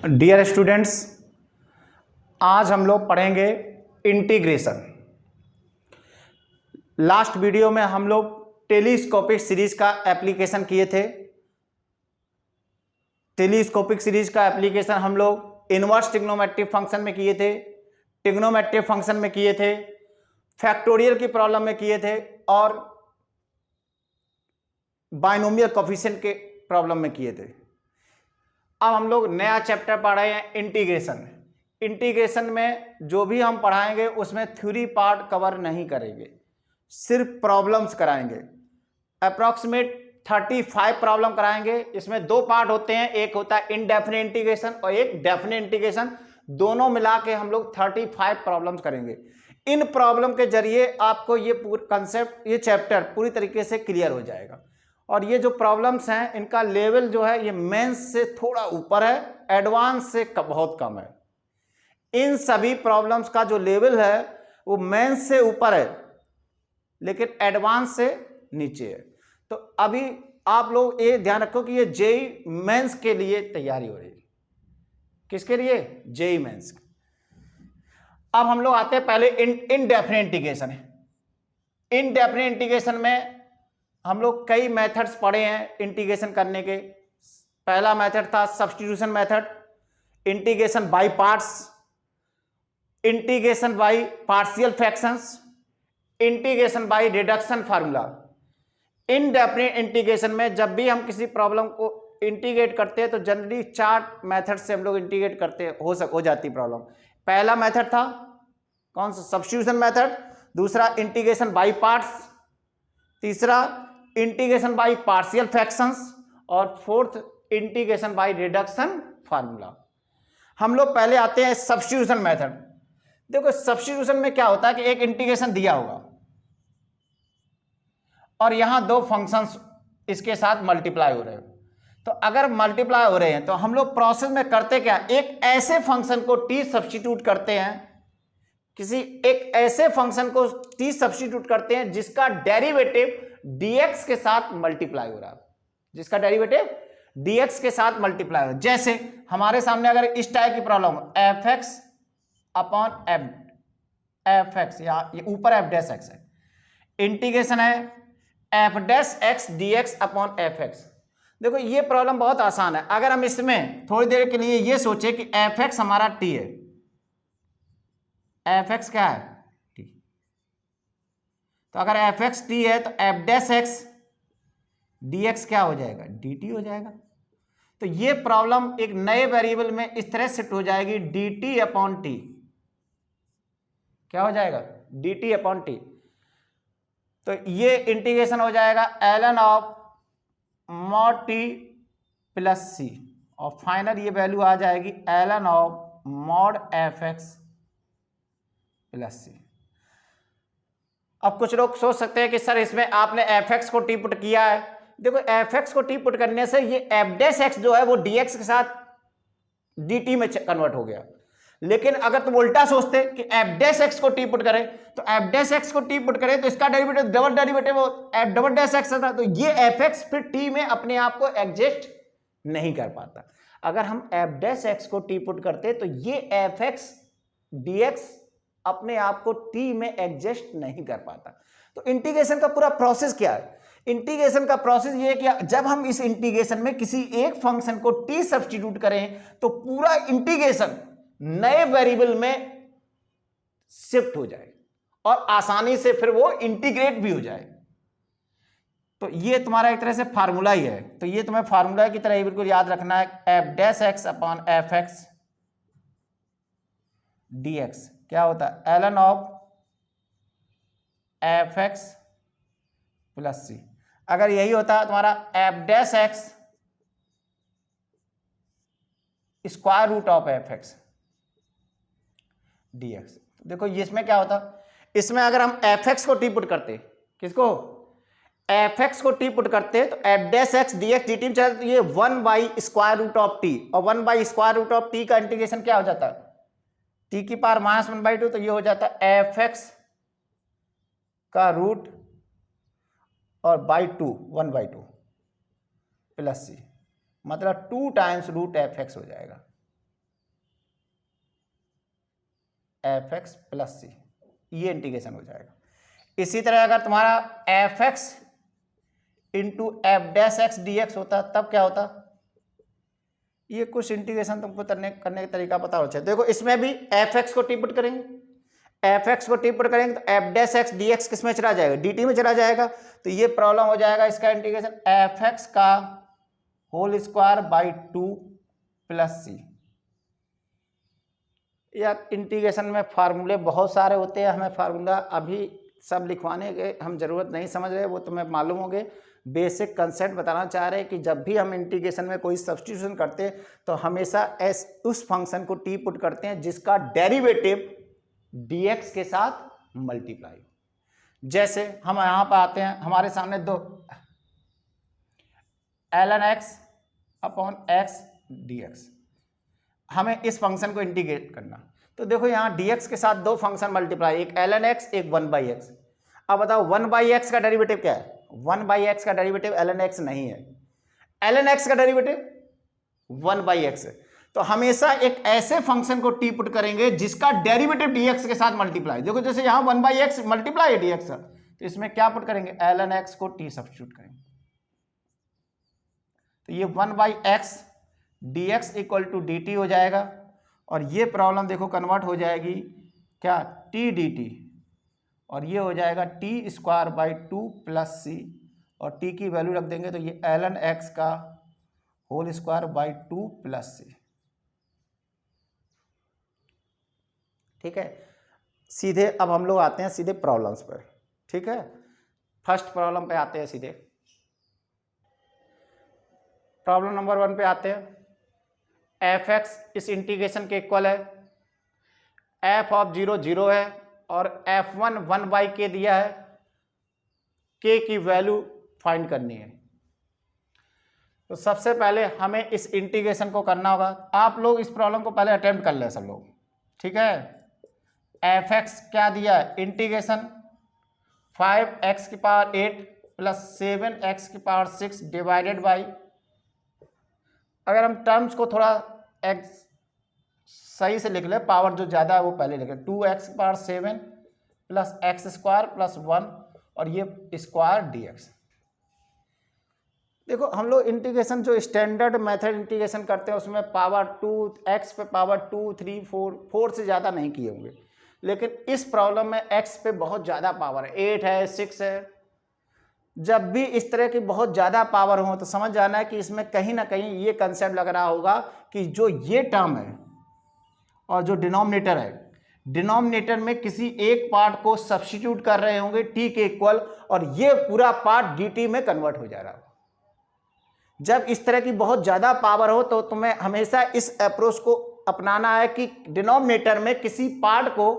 Dear students, आज हम लोग पढ़ेंगे इंटीग्रेशन। लास्ट वीडियो में हम लोग टेलीस्कोपिक सीरीज का एप्लीकेशन किए थे। टेलीस्कोपिक सीरीज का एप्लीकेशन हम लोग इनवर्स ट्रिग्नोमेट्रिक फंक्शन में किए थे, ट्रिग्नोमेट्रिक फंक्शन में किए थे, फैक्टोरियल की प्रॉब्लम में किए थे और बाइनोमियल कोफिशिएंट के प्रॉब्लम में किए थे। अब हम लोग नया चैप्टर पढ़ रहे हैं इंटीग्रेशन। इंटीग्रेशन में जो भी हम पढ़ाएंगे उसमें थ्योरी पार्ट कवर नहीं करेंगे, सिर्फ प्रॉब्लम्स कराएंगे। अप्रॉक्सीमेट 35 प्रॉब्लम कराएंगे। इसमें दो पार्ट होते हैं, एक होता है इनडेफिनिट इंटीग्रेशन और एक डेफिनिट इंटीग्रेशन। दोनों मिला के हम लोग 35 प्रॉब्लम्स करेंगे। इन प्रॉब्लम के जरिए आपको ये पूरा कंसेप्ट, ये चैप्टर पूरी तरीके से क्लियर हो जाएगा। और ये जो प्रॉब्लम्स हैं इनका लेवल जो है ये मेंस से थोड़ा ऊपर है, एडवांस से बहुत कम है। इन सभी प्रॉब्लम्स का जो लेवल है वो मेंस से ऊपर है लेकिन एडवांस से नीचे है। तो अभी आप लोग ये ध्यान रखो कि ये जेई मेंस के लिए तैयारी हो रही है। किसके लिए? JEE mains. अब हम लोग आते हैं पहले इनडेफिनिट इंटीग्रेशन। इनडेफिनिट इंटीग्रेशन में हम लोग कई मेथड्स पढ़े हैं इंटीग्रेशन करने के। पहला मेथड था substitution method, integration by parts, integration by partial fractions, integration by reduction formula. Indefinite integration में जब भी हम किसी प्रॉब्लम को इंटीग्रेट करते हैं तो जनरली 4 मेथड से हम लोग इंटीग्रेट करते हैं, हो जाती प्रॉब्लम। पहला मेथड था कौन सा? Substitution method. दूसरा इंटीग्रेशन बाय पार्ट्स, तीसरा इंटीग्रेशन बाय पार्शियल फ्रैक्शंस और fourth integration by reduction formula. हम लोग पहले आते हैं सब्स्टिट्यूशन मेथड। देखो सब्स्टिट्यूशन में क्या होता है कि एक इंटीग्रेशन दिया होगा और यहां दो फंक्शंस इसके साथ मल्टीप्लाई हो रहे हो। तो अगर मल्टीप्लाई हो रहे हैं तो हम लोग प्रोसेस में करते क्या, एक ऐसे फंक्शन को टी सब्स्टिट्यूट करते हैं, किसी एक ऐसे फंक्शन को टी सब्स्टिट्यूट करते हैं जिसका डेरिवेटिव dx के साथ मल्टीप्लाई हो रहा है, जिसका डेरिवेटिव dx के साथ मल्टीप्लाई हो रहा है। जैसे हमारे सामने अगर इस टाइप की प्रॉब्लम हो, fx अपॉन fx, या ये ऊपर f डैश x है, इंटीग्रेशन है f dash x dx upon fx। देखो ये प्रॉब्लम बहुत आसान है। अगर हम इसमें थोड़ी देर के लिए ये सोचे कि fx हमारा t है, fx क्या है? t। तो अगर fx t है तो f डैश x dx क्या हो जाएगा? dt हो जाएगा। तो ये प्रॉब्लम एक नए वेरिएबल में इस तरह शिफ्ट हो जाएगी, dt अपॉन t। क्या हो जाएगा? dt upon t। तो ये इंटीग्रेशन हो जाएगा ln of mod t plus c और फाइनल ये वैल्यू आ जाएगी ln of mod fx plus c। अब कुछ लोग सोच सकते हैं कि सर इसमें आपने fx को t पुट किया है। देखो fx को t पुट करने से ये f डैश x जो है वो dx के साथ dt में कन्वर्ट हो गया। लेकिन अगर तुम उल्टा सोचते कि f डैश x को t पुट करें तो f डैश x को t पुट करें तो इसका derivative double derivative f double dash x था, तो ये fx फिर t में अपने आप को एडजस्ट नहीं कर पाता। अगर हम f डैश x को t पुट करते तो ये fx dx अपने आप को t में एडजस्ट नहीं कर पाता। तो इंटीग्रेशन का पूरा प्रोसेस क्या है? इंटीग्रेशन का प्रोसेस ये है कि जब हम इस इंटीग्रेशन में किसी एक फंक्शन को t सब्स्टिट्यूट करें तो पूरा इंटीग्रेशन नए वेरिएबल में शिफ्ट हो जाए और आसानी से फिर वो इंटीग्रेट भी हो जाए। तो ये तुम्हारा एक तरह से फार्मूला ही है। तो ये तुम्हें फार्मूला की तरह ही बिल्कुल याद रखना है, f dash x upon fx dx क्या होता है? ln of fx plus c। अगर यही होता है तुम्हारा f dash x square root of fx dx। देखो ये इसमें क्या होता, इसमें अगर हम fx को t पुट करते, किसको? fx को t पुट करते तो f dash x dx dt में चलता, तो ये 1 by square root of t, और 1 by square root of t का इंटीग्रेशन क्या हो जाता है? t की पावर -1/2। तो ये हो जाता है fx का रूट और बाई 2 1/2 प्लस c, मतलब 2 टाइम्स रूट fx हो जाएगा। एफ एक्स प्लस सी, ये इंटीग्रेशन हो जाएगा। इसी तरह अगर तुम्हारा F x into F dash x D x होता तब क्या होता, ये कुछ इंटीग्रेशन तुमको करने का तरीका पता होना चाहिए। देखो इसमें भी एफ एक्स को टी पुट करेंगे, एफ एक्स को टी पुट करेंगे तो F dash x D x किस में चला जाएगा, डी टी में चला जाएगा। तो ये प्रॉब्लम हो जाएगा इसका इंटीग्रेशन एफ एक्स का होल स्क्वायर बाई 2 प्लस सी। यार इंटीग्रेशन में फार्मूले बहुत सारे होते हैं, हमें फार्मूला अभी सब लिखवाने के हम जरूरत नहीं समझ रहे, वो तुम्हें मालूम होंगे। बेसिक कंसेप्ट बताना चाह रहे हैं कि जब भी हम इंटीग्रेशन में कोई सब्स्टिट्यूशन करते हैं तो हमेशा उस फंक्शन को टी पुट करते हैं जिसका डेरिवेटिव dx के साथ मल्टीप्लाई। जैसे हम यहां पर आते हैं, हमारे सामने दो ln x upon x dx, हमें इस फंक्शन को इंटीग्रेट करना। तो देखो यहाँ dx के साथ दो फंक्शन मल्टीप्लाई, एक ln x एक 1/x। अब बताओ 1/x का डेरिवेटिव क्या है, 1/x का डेरिवेटिव ln x नहीं है, ln x का डेरिवेटिव 1/x है। तो हमेशा एक ऐसे फंक्शन को टी पुट करेंगे जिसका डेरिवेटिव dx के साथ मल्टीप्लाई। देखो जैसे यहाँ 1/x मल्टीप्लाई है dx का, तो इसमें क्या पुट करेंगे, ln x को t सब्स्टिट्यूट करेंगे। तो ये 1/x dx equal to dt हो जाएगा, और ये प्रॉब्लम देखो कन्वर्ट हो जाएगी क्या, t dt, और ये हो जाएगा t स्क्वायर बाई 2 प्लस सी, और t की वैल्यू रख देंगे तो ये ln x का होल स्क्वायर बाई 2 प्लस सी। ठीक है, सीधे अब हम लोग आते हैं सीधे प्रॉब्लम्स पर। ठीक है, फर्स्ट प्रॉब्लम पे आते हैं सीधे। प्रॉब्लम नंबर 1 पे आते हैं। एफ एक्स इस इंटीग्रेशन के इक्वल है, एफ ऑफ 0 0 है, और f1 1/k दिया है, k की वैल्यू फाइंड करनी है। तो सबसे पहले हमें इस इंटीग्रेशन को करना होगा। आप लोग इस प्रॉब्लम को पहले अटेम्प्ट कर लें सब लोग। ठीक है, एफ एक्स क्या दिया है, इंटीग्रेशन 5x की पावर 8 प्लस 7x की पावर 6 डिवाइडेड बाई, अगर हम टर्म्स को थोड़ा सही से लिख ले, पावर जो ज़्यादा है वो पहले लिख ले, 2x की power 7 plus x square plus 1 और ये स्क्वायर dx। देखो हम लोग इंटीग्रेशन जो स्टैंडर्ड मेथड इंटीग्रेशन करते हैं उसमें पावर 2 x पे पावर 2 3 4 से ज़्यादा नहीं किए होंगे, लेकिन इस प्रॉब्लम में x पे बहुत ज़्यादा पावर है, 8 है 6 है। जब भी इस तरह की बहुत ज़्यादा पावर हो तो समझ जाना है कि इसमें कहीं ना कहीं ये कंसेप्ट लग रहा होगा कि जो ये टर्म है और जो डिनोमिनेटर है, डिनोमिनेटर में किसी एक पार्ट को सब्स्टिट्यूट कर रहे होंगे t के इक्वल, और ये पूरा पार्ट dt में कन्वर्ट हो जा रहा है। जब इस तरह की बहुत ज़्यादा पावर हो तो तुम्हें हमेशा इस अप्रोच को अपनाना है कि डिनोमिनेटर में किसी पार्ट को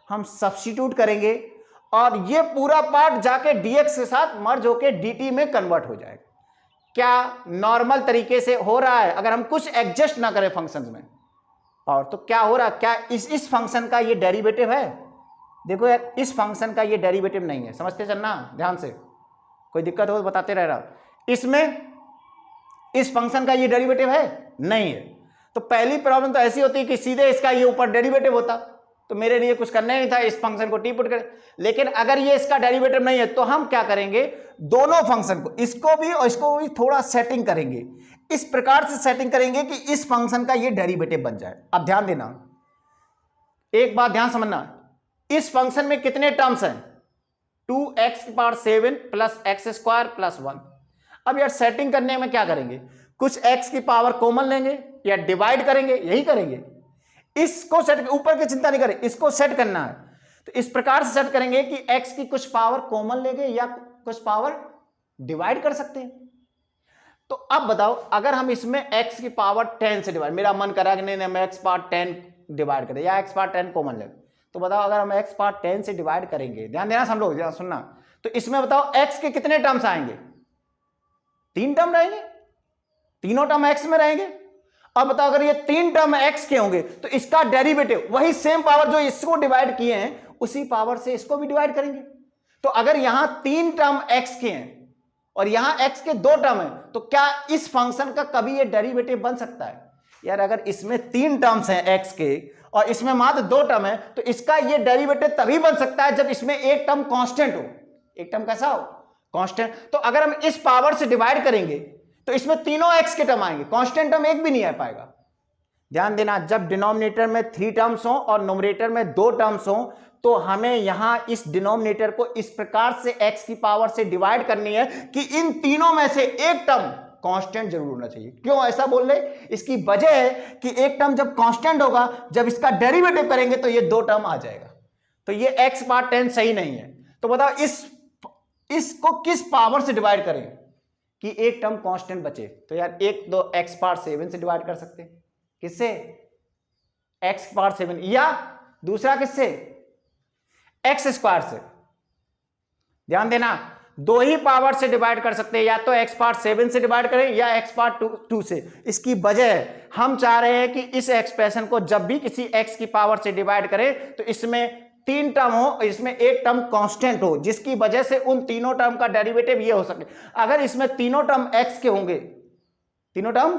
हम सब्स्टिट्यूट करेंगे और ये पूरा पार्ट जाके dx के साथ मर्ज होके dt में कन्वर्ट हो जाएगा। क्या नॉर्मल तरीके से हो रहा है? अगर हम कुछ एडजस्ट ना करें फंक्शंस में पावर, तो क्या हो रहा है, क्या इस फंक्शन का ये डेरिवेटिव है? देखो यार, इस फंक्शन का ये डेरिवेटिव नहीं है, समझते चलना ध्यान से, कोई दिक्कत हो तो बताते रह रहा। इसमें इस फंक्शन का ये डेरिवेटिव है नहीं है, तो पहली प्रॉब्लम तो ऐसी होती है कि सीधे इसका ये ऊपर डेरिवेटिव होता तो मेरे लिए कुछ करना ही नहीं था, इस फंक्शन को टी पुट करें। लेकिन अगर ये इसका डेरिवेटिव नहीं है तो हम क्या करेंगे, दोनों फंक्शन को, इसको भी और इसको भी थोड़ा सेटिंग करेंगे, इस प्रकार से सेटिंग करेंगे कि इस फंक्शन का ये डेरिवेटिव बन जाए। अब ध्यान देना, एक बात ध्यान समझना, इस फंक्शन में कितने टर्म्स हैं, 2x की power 7 plus x square plus 1। अब यार सेटिंग करने में क्या करेंगे, कुछ x की पावर कॉमन लेंगे या डिवाइड करेंगे, यही करेंगे। इसको सेट, ऊपर की चिंता नहीं करें, इसको सेट करना है। तो इस प्रकार से सेट करेंगे कि x की कुछ पावर कॉमन लेंगे या कुछ पावर डिवाइड कर सकते हैं। तो अब बताओ, अगर हम इसमें x की पावर 10 से डिवाइड, मेरा मन करा कि नहीं हम x पावर 10 डिवाइड करें या x पावर 10 कॉमन लें, तो बताओ अगर हम x पावर 10 से डिवाइड करेंगे, ध्यान देना सब लोग, ध्यान सुनना, तो इसमें बताओ x के कितने टर्म्स आएंगे, 3 टर्म रहेंगे, तीनों टर्म x में रहेंगे। अब बताओ अगर ये 3 टर्म x के होंगे तो इसका डेरिवेटिव वही सेम पावर जो इसको डिवाइड किए हैं उसी पावर से इसको भी डिवाइड करेंगे। तो अगर यहां 3 टर्म x के हैं और यहां x के 2 टर्म है, तो क्या इस फंक्शन का कभी ये डेरिवेटिव बन सकता है? यार अगर इसमें 3 टर्म्स हैं x के और इसमें मात्र 2 टर्म है तो इसका ये डेरिवेटिव तभी बन सकता है जब इसमें एक टर्म कांस्टेंट हो। एक टर्म कैसा हो? कांस्टेंट। तो अगर हम इस पावर से डिवाइड करेंगे तो इसमें तीनों x के टर्म आएंगे, कांस्टेंट टर्म एक भी नहीं आ पाएगा। ध्यान देना, जब डिनोमिनेटर में 3 टर्म्स हो और न्यूमरेटर में 2 टर्म्स हो तो हमें यहां इस डिनोमिनेटर को इस प्रकार से x की पावर से डिवाइड करनी है कि इन तीनों में से एक टर्म कांस्टेंट जरूर होना चाहिए। क्यों ऐसा बोल रहे? इसकी वजह है कि एक टर्म जब कांस्टेंट होगा, जब इसका डेरिवेटिव करेंगे तो ये 2 टर्म आ जाएगा। तो ये x पावर 10 सही नहीं है। तो बताओ इसको किस पावर से डिवाइड करें कि एक टर्म कांस्टेंट बचे? तो यार एक तो x पावर 7 से डिवाइड कर सकते हैं। किससे? x पावर 7, या दूसरा किससे? एक्स स्क्वायर से। ध्यान देना, 2 ही पावर से डिवाइड कर सकते हैं, या तो x पावर 7 से डिवाइड करें या x पावर 2 से। इसकी वजह है हम चाह रहे हैं कि इस एक्सप्रेशन को जब भी किसी x की पावर से डिवाइड करें तो इसमें 3 टर्म हो, इसमें एक टर्म कांस्टेंट हो, जिसकी वजह से उन तीनों टर्म का डेरिवेटिव ये हो सके। अगर इसमें तीनों टर्म x के होंगे, तीनों टर्म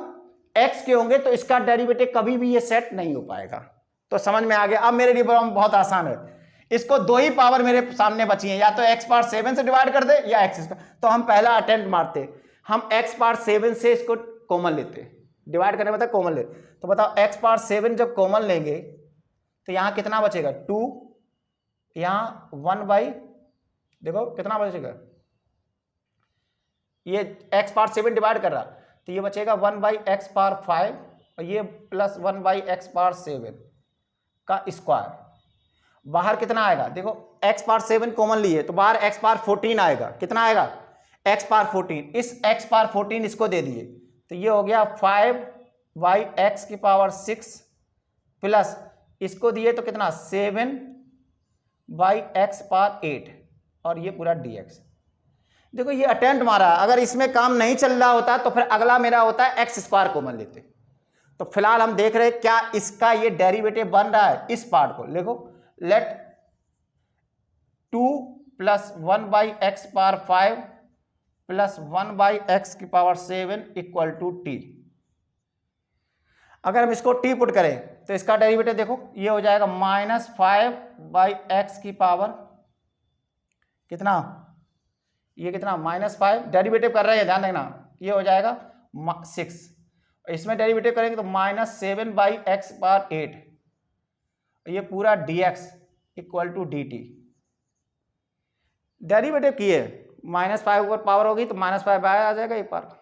x के होंगे तो इसका डेरिवेटिव कभी भी ये सेट नहीं हो पाएगा। तो समझ में आ गया? अब मेरे लिए बहुत आसान है, इसको 2 ही पावर मेरे सामने बची है, या तो x पावर 7 से डिवाइड कर दे या x स्क्वायर। तो हम पहला अटेम्प्ट मारते, हम x पावर 7 से इसको कॉमन लेते, डिवाइड करने में कॉमन लेते। तो बताओ x पावर 7 जब कॉमन लेंगे तो यहां कितना बचेगा? 2, यहां 1 बाई, देखो कितना बचेगा, ये x पावर 7 डिवाइड कर रहा तो ये बचेगा 1 बाई एक्स पावर 5 और ये प्लस 1 बाई एक्स पावर 7 का स्क्वायर। बाहर कितना आएगा? देखो x पावर 7 कॉमन लिए तो बाहर x पावर 14 आएगा। कितना आएगा? x power 14। इस x पावर 14 इसको दे दिए तो ये हो गया 5 बाई एक्स की पावर 6 प्लस इसको दिए तो कितना 7 बाई एक्स पावर 8 और ये पूरा dx। देखो ये अटेम्प्ट मारा, अगर इसमें काम नहीं चल रहा होता तो फिर अगला मेरा होता है एक्स स्क्वायर कॉमन लेते। तो फिलहाल हम देख रहे हैं क्या इसका ये डेरिवेटिव बन रहा है। इस पार्ट को देखो, let 2 plus 1 by x power 5 plus 1 by x की पावर 7 इक्वल टू टी। अगर हम इसको टी पुट करें तो इसका डेरिवेटिव देखो ये हो जाएगा -5 बाई एक्स की पावर कितना, ये कितना -5, डेरिवेटिव कर रहे हैं ध्यान देना, ये हो जाएगा 6। इसमें डेरिवेटिव करेंगे तो -7 बाई एक्स पावर 8, ये पूरा dx equal to dt। Derivative किए -5 ऊपर पावर होगी तो -5 बाहर आ जाएगा एक बार।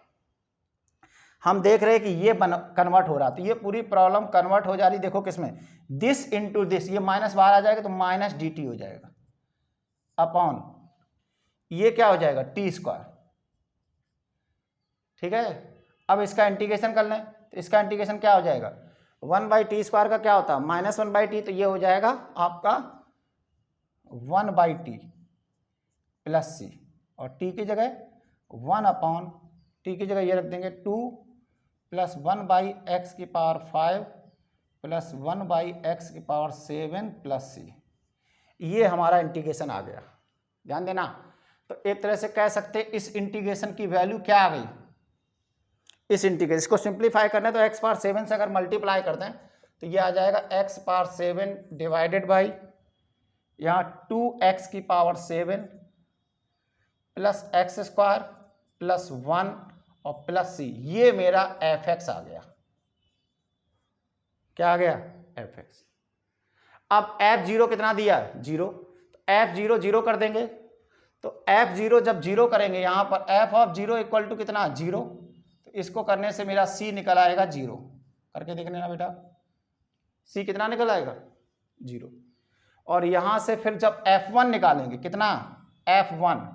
हम देख रहे हैं कि ये कन्वर्ट हो रहा, तो ये पूरी प्रॉब्लम कन्वर्ट हो जा रही। देखो किसमें, दिस इंटू दिस, ये माइनस बाहर आ जाएगा तो -dt हो जाएगा अपॉन ये क्या हो जाएगा टी स्क्वायर। ठीक है, अब इसका इंटीग्रेशन कर लें तो इसका इंटीग्रेशन क्या हो जाएगा, 1 बाई टी स्क्वायर का क्या होता है -1 बाई टी, तो ये हो जाएगा आपका 1 बाई टी प्लस सी, और टी की जगह 1 अपॉन टी की जगह ये रख देंगे 2 प्लस 1 बाई एक्स की पावर 5 प्लस 1 बाई एक्स की पावर 7 प्लस सी। ये हमारा इंटीग्रेशन आ गया। ध्यान देना, तो एक तरह से कह सकते हैं इस इंटीग्रेशन की वैल्यू क्या आ गई, इस इंटीग्रेशन इसको सिंप्लीफाई करना है तो x पावर 7 से अगर मल्टीप्लाई करते हैं तो ये आ जाएगा x पावर 7 डिवाइडेड बाई यहाँ 2x की power 7 plus x square plus 1 और प्लस सी। ये मेरा fx आ गया। क्या आ गया? fx। अब f0 कितना दिया? 0। तो f0 0 कर देंगे, तो f0 जब 0 करेंगे यहाँ पर f ऑफ 0 इक्वल टू कितना 0, तो इसको करने से मेरा c निकल आएगा 0। करके देखने ना बेटा, c कितना निकल आएगा 0। और यहाँ से फिर जब f1 निकालेंगे कितना f1,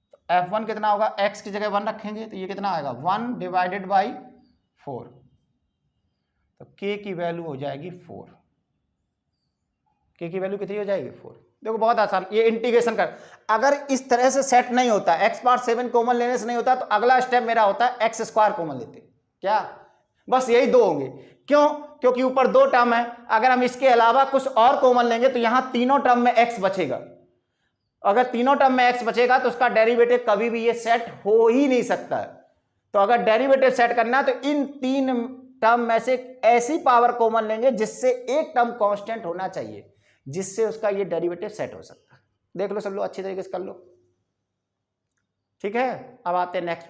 तो f1 कितना होगा, x की जगह 1 रखेंगे तो ये कितना आएगा 1 डिवाइडेड बाई 4, तो k की वैल्यू हो जाएगी 4। k की वैल्यू कितनी हो जाएगी 4। देखो बहुत आसान, ये इंटीग्रेशन कर, अगर इस तरह से सेट नहीं होता, x पावर 7 कॉमन लेने से नहीं होता तो अगला स्टेप मेरा होता है एक्स स्क्वायर कॉमन लेते। क्या? बस यही 2 होंगे। क्यों? क्योंकि ऊपर 2 टर्म है, अगर हम इसके अलावा कुछ और कॉमन लेंगे तो यहां तीनों टर्म में x बचेगा। अगर तीनों टर्म में x बचेगा तो उसका डेरिवेटिव कभी भी ये सेट हो ही नहीं सकता है। तो अगर डेरिवेटिव सेट करना है तो इन 3 टर्म में से ऐसी पावर कॉमन लेंगे जिससे एक टर्म कांस्टेंट होना चाहिए, जिससे उसका ये डेरिवेटिव सेट हो सकता है। देख लो सब लोग, अच्छी तरीके से कर लो, ठीक है। अब आते हैं नेक्स्ट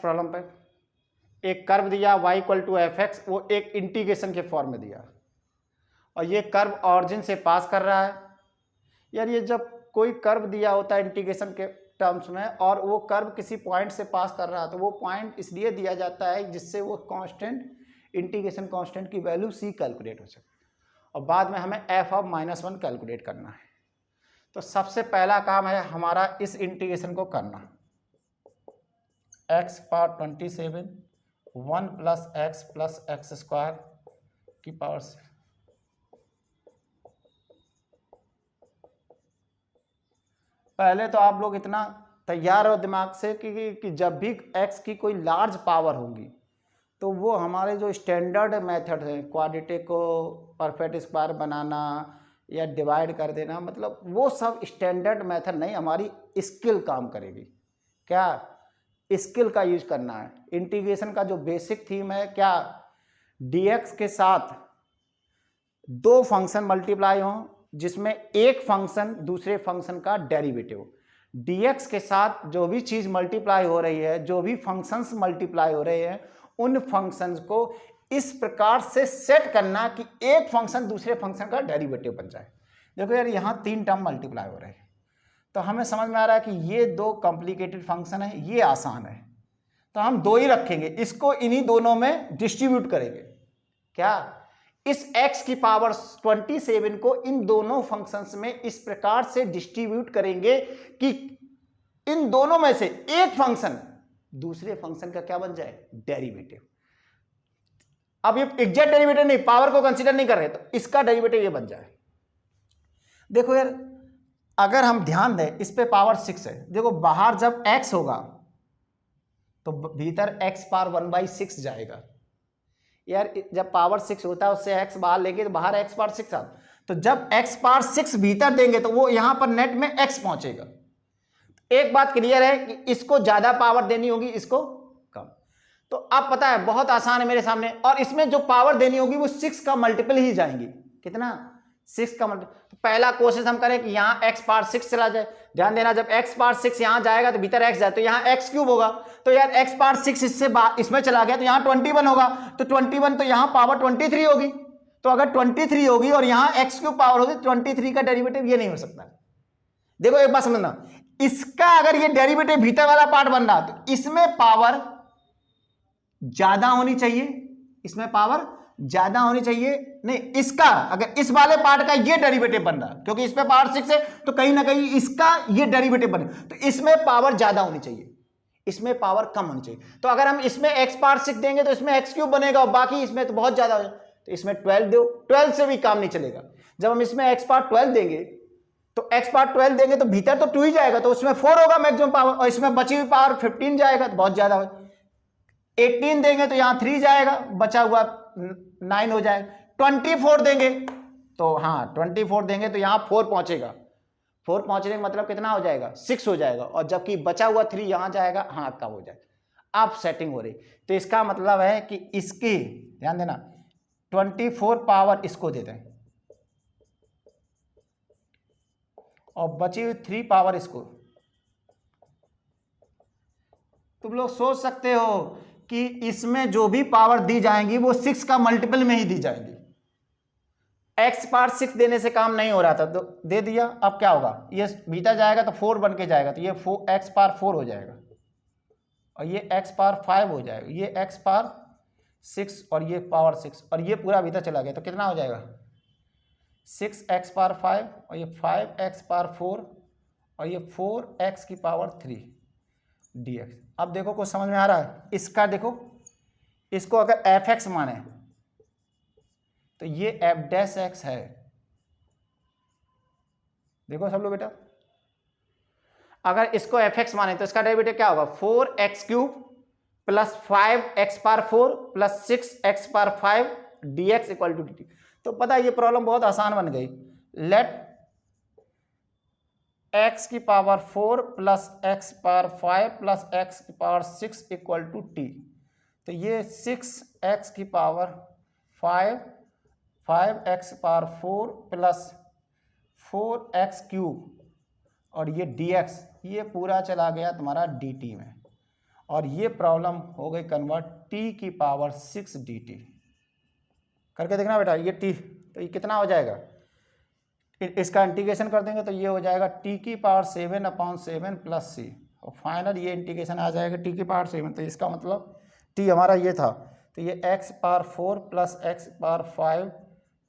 प्रॉब्लम पे, एक कर्व दिया y equal to f x, वो एक इंटीग्रेशन के फॉर्म में दिया, और ये कर्व ऑरिजिन से पास कर रहा है। यार ये जब कोई कर्व दिया होता है इंटीग्रेशन के टर्म्स में, और वो कर्व किसी पॉइंट से पास कर रहा है, तो वो पॉइंट इसलिए दिया जाता है जिससे वो कांस्टेंट, इंटीग्रेशन कांस्टेंट की वैल्यू c कैलकुलेट हो सके, और बाद में हमें f ऑफ -1 कैलकुलेट करना है। तो सबसे पहला काम है हमारा इस इंटीग्रेशन को करना, x power 27 1 plus x square की पावर से। पहले तो आप लोग इतना तैयार हो दिमाग से कि जब भी x की कोई लार्ज पावर होगी तो वो हमारे जो स्टैंडर्ड मेथड है, क्वाड्रेटिक को परफेक्ट स्क्वायर बनाना या डिवाइड कर देना, मतलब वो सब स्टैंडर्ड मेथड नहीं, हमारी स्किल काम करेगी। क्या स्किल का यूज करना है। इंटीग्रेशन का जो बेसिक थीम है क्या, dx के साथ दो फंक्शन मल्टीप्लाई हों जिसमें एक फंक्शन दूसरे फंक्शन का डेरिवेटिव। dx के साथ जो भी चीज़ मल्टीप्लाई हो रही है, जो भी फंक्शंस मल्टीप्लाई हो रहे हैं, उन फंक्शंस को इस प्रकार से सेट करना कि एक फंक्शन दूसरे फंक्शन का डेरिवेटिव बन जाए। देखो यार यहाँ 3 टर्म मल्टीप्लाई हो रहे हैं, तो हमें समझ में आ रहा है कि ये 2 कॉम्प्लिकेटेड फंक्शन है, ये आसान है, तो हम 2 ही रखेंगे, इसको इन्हीं दोनों में डिस्ट्रीब्यूट करेंगे। क्या, इस x की पावर 27 को इन दोनों फंक्शंस में इस प्रकार से डिस्ट्रीब्यूट करेंगे कि इन दोनों में से एक फंक्शन दूसरे फंक्शन का क्या बन जाए, डेरिवेटिव। अब ये एग्जैक्ट डेरिवेटिव नहीं, पावर को कंसीडर नहीं कर रहे, तो इसका डेरिवेटिव ये बन जाए। देखो यार अगर हम ध्यान दें, इस पे पावर 6 है, देखो बाहर जब x होगा तो भीतर x पावर 1/6 जाएगा। यार जब पावर 6 होता है उससे x बाहर लेंगे तो बाहर x पावर 6 आता, तो जब x पावर 6 भीतर देंगे तो वो यहां पर नेट में x पहुंचेगा। एक बात क्लियर है कि इसको ज्यादा पावर देनी होगी, इसको कम। तो अब पता है बहुत आसान है मेरे सामने, और इसमें जो पावर देनी होगी वो 6 का मल्टीपल ही जाएंगी। कितना, 6 का मल्टीपल। तो पहला कोशिश हम करें कि यहाँ x पावर 6 चला जाए। ध्यान देना, जब x पावर 6 यहाँ जाएगा तो भीतर x जाए, तो यहाँ x क्यूब होगा, तो यार x पावर 6 इसमें चला गया तो यहाँ 21 होगा, तो 21 तो यहाँ पावर 23 होगी। तो अगर 23 होगी और यहाँ x क्यूब पावर होगी, 23 का डेरिवेटिव ये नहीं हो सकता। देखो एक बात समझना, इसका अगर ये डेरिवेटिव भीतर वाला पार्ट बन रहा तो इसमें पावर ज्यादा होनी चाहिए, इसमें पावर ज्यादा होनी चाहिए। नहीं, इसका अगर इस वाले पार्ट का ये डेरिवेटिव बन रहा, क्योंकि इस पे पावर 6 है तो कहीं ना कहीं इसका ये डेरिवेटिव बने, तो इसमें पावर ज्यादा होनी चाहिए, इसमें पावर कम होनी चाहिए। तो अगर हम इसमें x पावर 6 देंगे तो इसमें x क्यूब बनेगा, और बाकी इसमें तो बहुत ज्यादा हो जाए, तो इसमें 12 दो, 12 से भी काम नहीं चलेगा। जब हम इसमें x पावर 12 देंगे तो x पावर 12 देंगे तो भीतर तो 2 ही जाएगा, तो उसमें 4 होगा मैक्सिमम पावर, और इसमें बची हुई पावर 15 जाएगा, तो बहुत ज्यादा हो। 18 देंगे तो यहाँ 3 जाएगा, बचा हुआ 9 हो जाएगा। 24 देंगे तो हाँ 24 देंगे तो यहाँ 4 पहुंचेगा, 4 पहुंचने का मतलब कितना हो जाएगा, 6 हो जाएगा, और जबकि बचा हुआ 3 यहाँ जाएगा, हाँ कम हो जाएगा। अब सेटिंग हो रही, तो इसका मतलब है कि इसकी ध्यान देना 24 पावर इसको दे दें और बची हुई 3 पावर इसको। तुम लोग सोच सकते हो कि इसमें जो भी पावर दी जाएंगी वो 6 का मल्टीपल में ही दी जाएंगी। x पावर 6 देने से काम नहीं हो रहा था तो दे दिया, अब क्या होगा, ये भीतर जाएगा तो 4 बन के जाएगा, तो ये x पावर 4 हो जाएगा, और ये x पावर 5 हो जाएगा, ये x पावर 6 और ये पावर 6, और ये पूरा भीतर चला गया, तो कितना हो जाएगा 6x पावर 5 और ये 5x पावर 4 और ये 4x की पावर 3 dx। अब देखो कुछ समझ में आ रहा है, इसका देखो, इसको अगर fx माने तो ये f डैश x है। देखो सब लोग बेटा, अगर इसको fx माने तो इसका डेरिवेटिव क्या होगा, 4x cube plus 5x power 4 plus 6x power 5 dx equal to dt। तो पता है ये प्रॉब्लम बहुत आसान बन गई। लेट एक्स की power 4 plus x power 5 plus x की पावर 6 इक्वल टू टी। तो ये 6x की power 5, 5x power 4 plus 4x cube और ये dx, ये पूरा चला गया तुम्हारा dt में, और ये प्रॉब्लम हो गई कन्वर्ट t की पावर 6 dt। करके देखना बेटा, ये t, तो ये कितना हो जाएगा, इसका इंटीग्रेशन कर देंगे तो ये हो जाएगा t की पावर 7/7 प्लस c, और फाइनल ये इंटीग्रेशन आ जाएगा t की पावर 7। तो इसका मतलब t हमारा ये था, तो ये x power 4 plus x power 5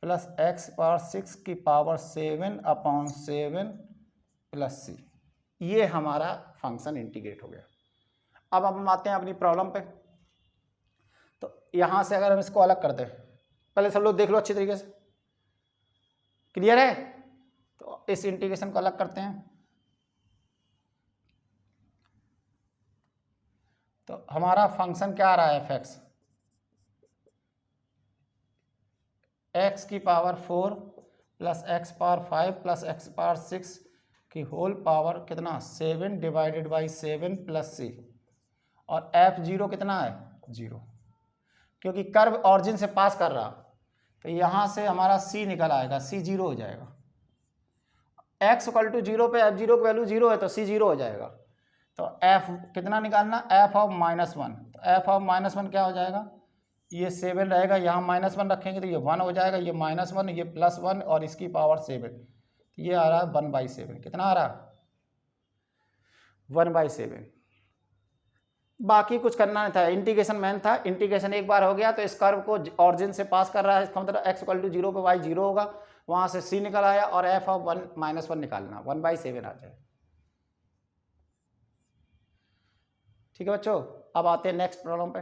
plus x power 6 की पावर 7/7 प्लस c, ये हमारा फंक्शन इंटीग्रेट हो गया। अब हम आते हैं अपनी प्रॉब्लम पे। तो यहाँ से अगर हम इसको अलग करते हैं, पहले सब लोग देख लो अच्छी तरीके से, क्लियर है? तो इस इंटीग्रेशन को अलग करते हैं। तो हमारा फंक्शन क्या आ रहा है, fx, x की power 4 plus x power 5 plus x power 6 की होल पावर कितना 7/7 प्लस c, और f0 कितना है 0, क्योंकि कर्व ऑरिजिन से पास कर रहा, तो यहाँ से हमारा c निकल आएगा, c 0 हो जाएगा। x इक्वल टू 0 पे f0 की वैल्यू 0 है तो c 0 हो जाएगा। तो f कितना निकालना, f ऑफ -1, तो f ऑफ -1 क्या हो जाएगा, ये 7 रहेगा, यहाँ -1 रखेंगे तो ये 1 हो जाएगा, ये -1, ये +1 और इसकी पावर 7, ये आ रहा है 1/7। कितना आ रहा है 1/7। बाकी कुछ करना नहीं था, इंटीग्रेशन मैन था, इंटीग्रेशन एक बार हो गया तो इस कर्व को ऑरिजिन से पास कर रहा है, इसका मतलब x इक्वल टू 0 पे y 0 होगा, वहाँ से c निकल आया, और f ऑफ 1 -1 निकालना, 1/7 आ जाए। ठीक है बच्चों, अब आते हैं नेक्स्ट प्रॉब्लम पे।